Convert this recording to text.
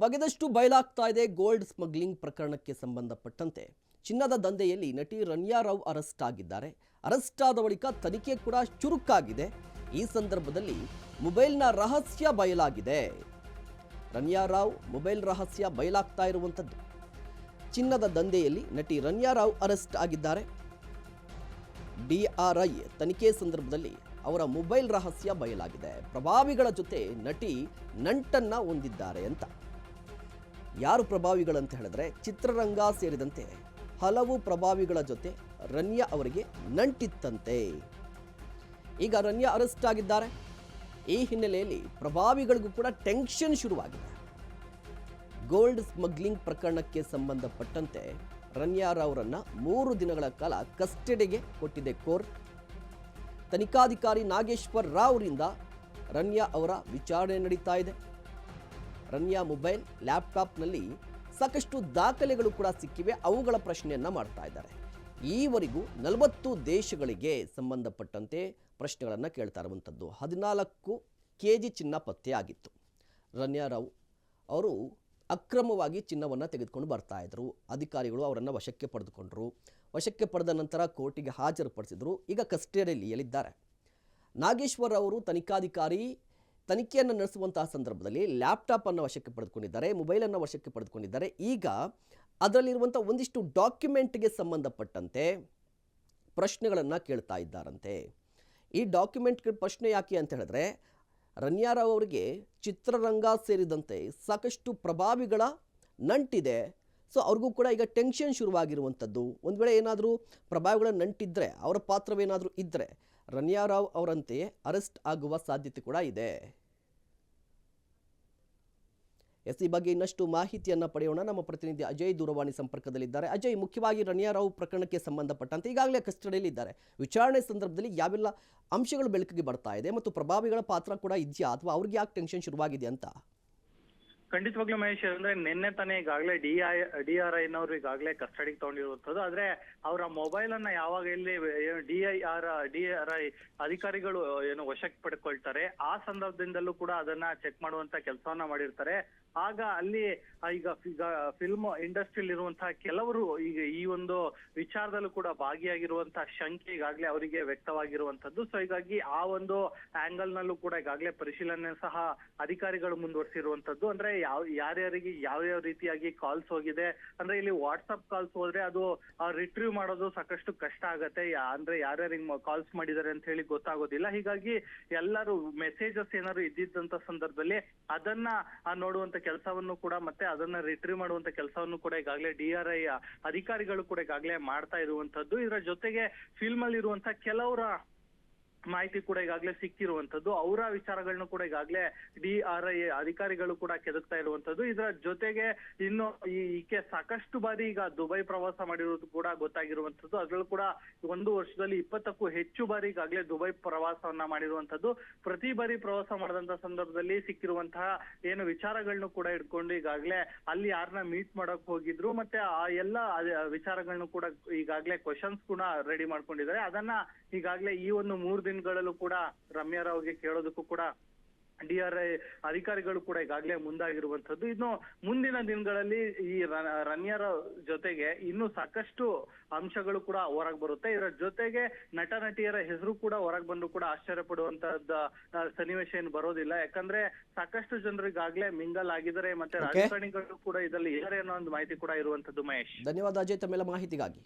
ಬಗೆದಷ್ಟು ಬಯಲಾಗ್ತಾ ಇದೆ gold smuggling ಪ್ರಕರಣಕ್ಕೆ ಸಂಬಂಧಪಟ್ಟಂತೆ ಚಿನ್ನದ ದಂಧೆಯಲ್ಲಿ ನಟಿ ರನ್ಯಾ ರಾವ್ ಅರೆಸ್ಟ್ ಆಗಿದ್ದಾರೆ. ಅರೆಸ್ಟ್ ಆದ ಬಳಿಕ ತನಿಖೆ ಕೂಡ ಚುರುಕಾಗಿದೆ. ಈ ಸಂದರ್ಭದಲ್ಲಿ ಮೊಬೈಲ್ನ ರಹಸ್ಯ ಬಯಲಾಗಿದೆ. ರನ್ಯಾ ರಾವ್ ಮೊಬೈಲ್ ರಹಸ್ಯ ಬಯಲಾಗ್ತಾ ಇರುವಂಥದ್ದು. ಚಿನ್ನದ ದಂಧೆಯಲ್ಲಿ ನಟಿ ರನ್ಯಾ ರಾವ್ ಅರೆಸ್ಟ್ ಆಗಿದ್ದಾರೆ. DRI ತನಿಖೆ ಸಂದರ್ಭದಲ್ಲಿ ಅವರ ಮೊಬೈಲ್ ರಹಸ್ಯ ಬಯಲಾಗಿದೆ. ಪ್ರಭಾವಿಗಳ ಜೊತೆ ನಟಿ ನಂಟನ್ನ ಹೊಂದಿದ್ದಾರೆ ಅಂತ. ಯಾರು ಪ್ರಭಾವಿಗಳಂತ ಹೇಳಿದ್ರೆ ಚಿತ್ರರಂಗ ಸೇರಿದಂತೆ ಹಲವು ಪ್ರಭಾವಿಗಳ ಜೊತೆ ರನ್ಯಾ ಅವರಿಗೆ ನಂಟಿತ್ತಂತೆ. ಈಗ ರನ್ಯಾ ಅರೆಸ್ಟ್ ಆಗಿದ್ದಾರೆ. ಈ ಹಿನ್ನೆಲೆಯಲ್ಲಿ ಪ್ರಭಾವಿಗಳಿಗೂ ಕೂಡ ಟೆನ್ಷನ್ ಶುರುವಾಗಿದೆ. ಗೋಲ್ಡ್ ಸ್ಮಗ್ಲಿಂಗ್ ಪ್ರಕರಣಕ್ಕೆ ಸಂಬಂಧಪಟ್ಟಂತೆ ರನ್ಯಾ ರಾವ್ರನ್ನ 3 ದಿನಗಳ ಕಾಲ ಕಸ್ಟಡಿಗೆ ಕೊಟ್ಟಿದೆ ಕೋರ್ಟ್. ತನಿಖಾಧಿಕಾರಿ ನಾಗೇಶ್ವರ್ ರಾವ್ರಿಂದ ರನ್ಯಾ ಅವರ ವಿಚಾರಣೆ ನಡೀತಾ ಇದೆ. ರನ್ಯಾ ಮೊಬೈಲ್ ಲ್ಯಾಪ್ಟಾಪ್ನಲ್ಲಿ ಸಾಕಷ್ಟು ದಾಖಲೆಗಳು ಕೂಡ ಸಿಕ್ಕಿವೆ. ಅವುಗಳ ಪ್ರಶ್ನೆಯನ್ನ ಮಾಡ್ತಾ ಇದ್ದಾರೆ. ಈವರೆಗೂ 40 ದೇಶಗಳಿಗೆ ಸಂಬಂಧಪಟ್ಟಂತೆ ಪ್ರಶ್ನೆಗಳನ್ನು ಕೇಳ್ತಾ ಇರುವಂಥದ್ದು. 14 kg ಚಿನ್ನ ಪತ್ತೆ ಆಗಿತ್ತು. ರನ್ಯಾ ರಾವ್ ಅವರು ಅಕ್ರಮವಾಗಿ ಚಿನ್ನವನ್ನು ತೆಗೆದುಕೊಂಡು ಬರ್ತಾ ಇದ್ರು. ಅಧಿಕಾರಿಗಳು ಅವರನ್ನು ವಶಕ್ಕೆ ಪಡೆದುಕೊಂಡರು. ವಶಕ್ಕೆ ಪಡೆದ ನಂತರ ಕೋರ್ಟಿಗೆ ಹಾಜರುಪಡಿಸಿದ್ರು. ಈಗ ಕಸ್ಟಡಿಯಲ್ಲಿದ್ದಾರೆ. ನಾಗೇಶ್ವರ್ ಅವರು ತನಿಖಾಧಿಕಾರಿ ತನಿಖೆಯನ್ನು ನಡೆಸುವಂತಹ ಸಂದರ್ಭದಲ್ಲಿ ಲ್ಯಾಪ್ಟಾಪನ್ನು ವಶಕ್ಕೆ ಪಡೆದುಕೊಂಡಿದ್ದಾರೆ, ಮೊಬೈಲನ್ನು ವಶಕ್ಕೆ ಪಡೆದುಕೊಂಡಿದ್ದಾರೆ. ಈಗ ಅದರಲ್ಲಿರುವಂಥ ಒಂದಿಷ್ಟು ಡಾಕ್ಯುಮೆಂಟ್ಗೆ ಸಂಬಂಧಪಟ್ಟಂತೆ ಪ್ರಶ್ನೆಗಳನ್ನು ಕೇಳ್ತಾ ಇದ್ದಾರಂತೆ. ಈ ಡಾಕ್ಯುಮೆಂಟ್ ಪ್ರಶ್ನೆ ಯಾಕೆ ಅಂತ ಹೇಳಿದ್ರೆ, ರನ್ಯಾ ರಾವ್ ಅವರಿಗೆ ಚಿತ್ರರಂಗ ಸೇರಿದಂತೆ ಸಾಕಷ್ಟು ಪ್ರಭಾವಿಗಳ ನಂಟಿದೆ. ಸೊ ಅವ್ರಿಗೂ ಕೂಡ ಈಗ ಟೆನ್ಷನ್ ಶುರುವಾಗಿರುವಂಥದ್ದು. ಒಂದು ವೇಳೆ ಏನಾದರೂ ಪ್ರಭಾವಿಗಳ ನಂಟಿದ್ದರೆ, ಅವರ ಪಾತ್ರವೇನಾದರೂ ಇದ್ದರೆ ರನ್ಯಾ ರಾವ್ ಅವರಂತೆಯೇ ಅರೆಸ್ಟ್ ಆಗುವ ಸಾಧ್ಯತೆ ಕೂಡ ಇದೆ. ಈ ಬಗ್ಗೆ ಇನ್ನಷ್ಟು ಮಾಹಿತಿಯನ್ನು ಪಡೆಯೋಣ. ನಮ್ಮ ಪ್ರತಿನಿಧಿ ಅಜಯ್ ದೂರವಾಣಿ ಸಂಪರ್ಕದಲ್ಲಿದ್ದಾರೆ. ಅಜಯ್, ಮುಖ್ಯವಾಗಿ ರನ್ಯಾ ರಾವ್ ಪ್ರಕರಣಕ್ಕೆ ಸಂಬಂಧಪಟ್ಟಂತೆ ಈಗಾಗಲೇ ಕಸ್ಟಡಿಯಲ್ಲಿ ಇದ್ದಾರೆ. ವಿಚಾರಣೆ ಸಂದರ್ಭದಲ್ಲಿ ಯಾವೆಲ್ಲ ಅಂಶಗಳು ಬೆಳಕಿಗೆ ಬರ್ತಾ ಇದೆ ಮತ್ತು ಪ್ರಭಾವಿಗಳ ಪಾತ್ರ ಕೂಡ ಇದೆಯಾ ಅಥವಾ ಅವ್ರಿಗೆ ಯಾಕೆ ಟೆನ್ಷನ್ ಶುರುವಾಗಿದೆ ಅಂತ? ಖಂಡಿತವಾಗ್ಲೂ ಮಹೇಶ್, ಅಂದ್ರೆ ನಿನ್ನೆ ತಾನೇ ಈಗಾಗಲೇ DRI ಈಗಾಗಲೇ ಕಸ್ಟಡಿಗೆ ತಗೊಂಡಿರುವಂತದ್ದು. ಆದ್ರೆ ಅವರ ಮೊಬೈಲ್ ಅನ್ನ ಯಾವಾಗ ಇಲ್ಲಿ DRI ಅಧಿಕಾರಿಗಳು ವಶಕ್ಕೆ ಪಡ್ಕೊಳ್ತಾರೆ, ಆ ಸಂದರ್ಭದಿಂದಲೂ ಕೂಡ ಅದನ್ನ ಚೆಕ್ ಮಾಡುವಂತ ಕೆಲಸವನ್ನ ಮಾಡಿರ್ತಾರೆ. ಆಗ ಅಲ್ಲಿ ಈಗ ಫಿಲ್ಮ್ ಇಂಡಸ್ಟ್ರಿಯಲ್ಲಿ ಇರುವಂತಹ ಕೆಲವರು ಈಗ ಈ ಒಂದು ವಿಚಾರದಲ್ಲೂ ಕೂಡ ಭಾಗಿಯಾಗಿರುವಂತಹ ಶಂಕೆ ಈಗಾಗಲೇ ಅವರಿಗೆ ವ್ಯಕ್ತವಾಗಿರುವಂತದ್ದು. ಸೊ ಹೀಗಾಗಿ ಆ ಒಂದು ಆಂಗಲ್ ನಲ್ಲೂ ಕೂಡ ಈಗಾಗಲೇ ಪರಿಶೀಲನೆ ಸಹ ಅಧಿಕಾರಿಗಳು ಮುಂದುವರಿಸಿರುವಂತದ್ದು. ಅಂದ್ರೆ ಯಾರ್ಯಾರಿಗೆ ಯಾವ ರೀತಿಯಾಗಿ ಕಾಲ್ಸ್ ಹೋಗಿದೆ, ಅಂದ್ರೆ ಇಲ್ಲಿ ವಾಟ್ಸ್ಆಪ್ ಕಾಲ್ಸ್ ಹೋದ್ರೆ ಅದು ರಿಟ್ರೀವ್ ಮಾಡೋದು ಸಾಕಷ್ಟು ಕಷ್ಟ ಆಗತ್ತೆ. ಅಂದ್ರೆ ಯಾರ್ಯಾರಿಗೆ ಕಾಲ್ಸ್ ಮಾಡಿದ್ದಾರೆ ಅಂತ ಹೇಳಿ ಗೊತ್ತಾಗೋದಿಲ್ಲ. ಹೀಗಾಗಿ ಎಲ್ಲರೂ ಮೆಸೇಜಸ್ ಏನಾದ್ರು ಇದ್ದಿದ್ದಂತ ಸಂದರ್ಭದಲ್ಲಿ ಅದನ್ನ ನೋಡುವಂತ ಕೆಲಸವನ್ನು ಕೂಡ ಮತ್ತೆ ಅದನ್ನ ರಿಟ್ರೀವ್ ಮಾಡುವಂತ ಕೆಲಸವನ್ನು ಕೂಡ ಈಗಾಗಲೇ DRI ಅಧಿಕಾರಿಗಳು ಕೂಡ ಈಗಾಗಲೇ ಮಾಡ್ತಾ ಇರುವಂತದ್ದು. ಇದರ ಜೊತೆಗೆ ಫಿಲ್ಮ್ ಅಲ್ಲಿ ಇರುವಂತ ಕೆಲವರ ಮಾಹಿತಿ ಕೂಡ ಈಗಾಗಲೇ ಸಿಕ್ಕಿರುವಂತದ್ದು. ಅವರ ವಿಚಾರಗಳನ್ನು ಕೂಡ ಈಗಾಗಲೇ DRI ಅಧಿಕಾರಿಗಳು ಕೂಡ ಕೆದಕ್ತಾ ಇರುವಂತದ್ದು. ಇದರ ಜೊತೆಗೆ ಇನ್ನು ಈಕೆ ಸಾಕಷ್ಟು ಬಾರಿ ಈಗ ದುಬೈ ಪ್ರವಾಸ ಮಾಡಿರೋದು ಕೂಡ ಗೊತ್ತಾಗಿರುವಂತದ್ದು. ಅದ್ರಲ್ಲೂ ಕೂಡ 1 ವರ್ಷದಲ್ಲಿ 20ಕ್ಕೂ ಹೆಚ್ಚು ಬಾರಿ ಈಗಾಗಲೇ ದುಬೈ ಪ್ರವಾಸವನ್ನ ಮಾಡಿರುವಂತದ್ದು. ಪ್ರತಿ ಬಾರಿ ಪ್ರವಾಸ ಮಾಡಿದಂತ ಸಂದರ್ಭದಲ್ಲಿ ಸಿಕ್ಕಿರುವಂತಹ ಏನು ವಿಚಾರಗಳನ್ನು ಕೂಡ ಇಟ್ಕೊಂಡು ಈಗಾಗಲೇ ಅಲ್ಲಿ ಯಾರನ್ನ ಮೀಟ್ ಮಾಡಕ್ ಹೋಗಿದ್ರು, ಮತ್ತೆ ಆ ಎಲ್ಲ ವಿಚಾರಗಳನ್ನು ಕೂಡ ಈಗಾಗಲೇ ಕ್ವಶನ್ಸ್ ಕೂಡ ರೆಡಿ ಮಾಡ್ಕೊಂಡಿದ್ದಾರೆ. ಅದನ್ನ ಈಗಾಗಲೇ ಈ ಒಂದು 3 ದಿನಗಳಲ್ಲೂ ಕೂಡ ರಮ್ಯಾ ರಾವ್ಗೆ ಕೇಳೋದಕ್ಕೂ ಕೂಡ DRI ಅಧಿಕಾರಿಗಳು ಕೂಡ ಈಗಾಗಲೇ ಮುಂದಾಗಿರುವಂತದ್ದು. ಇನ್ನು ಮುಂದಿನ ದಿನಗಳಲ್ಲಿ ಈ ರನ್ಯಾ ರಾವ್ ಜೊತೆಗೆ ಇನ್ನು ಸಾಕಷ್ಟು ಅಂಶಗಳು ಕೂಡ ಹೊರಗೆ ಬರುತ್ತೆ. ಇದರ ಜೊತೆಗೆ ನಟ ನಟಿಯರ ಹೆಸರು ಕೂಡ ಹೊರಗೆ ಬಂದು ಕೂಡ ಆಶ್ಚರ್ಯ ಪಡುವಂತಹದ್ದ ಸನ್ನಿವೇಶ ಏನು ಬರೋದಿಲ್ಲ. ಯಾಕಂದ್ರೆ ಸಾಕಷ್ಟು ಜನರು ಈಗಾಗಲೇ ಮಿಂಗಲ್ ಆಗಿದ್ದಾರೆ, ಮತ್ತೆ ರಾಜಕಾರಣಿಗಳು ಕೂಡ ಇದರಲ್ಲಿ ಇದ್ದಾರೆ ಅನ್ನೋ ಒಂದು ಮಾಹಿತಿ ಕೂಡ ಇರುವಂತದ್ದು. ಮಹೇಶ್, ಧನ್ಯವಾದ ಅಜಯ್ ತಮ್ಮೆಲ್ಲ ಮಾಹಿತಿಗಾಗಿ.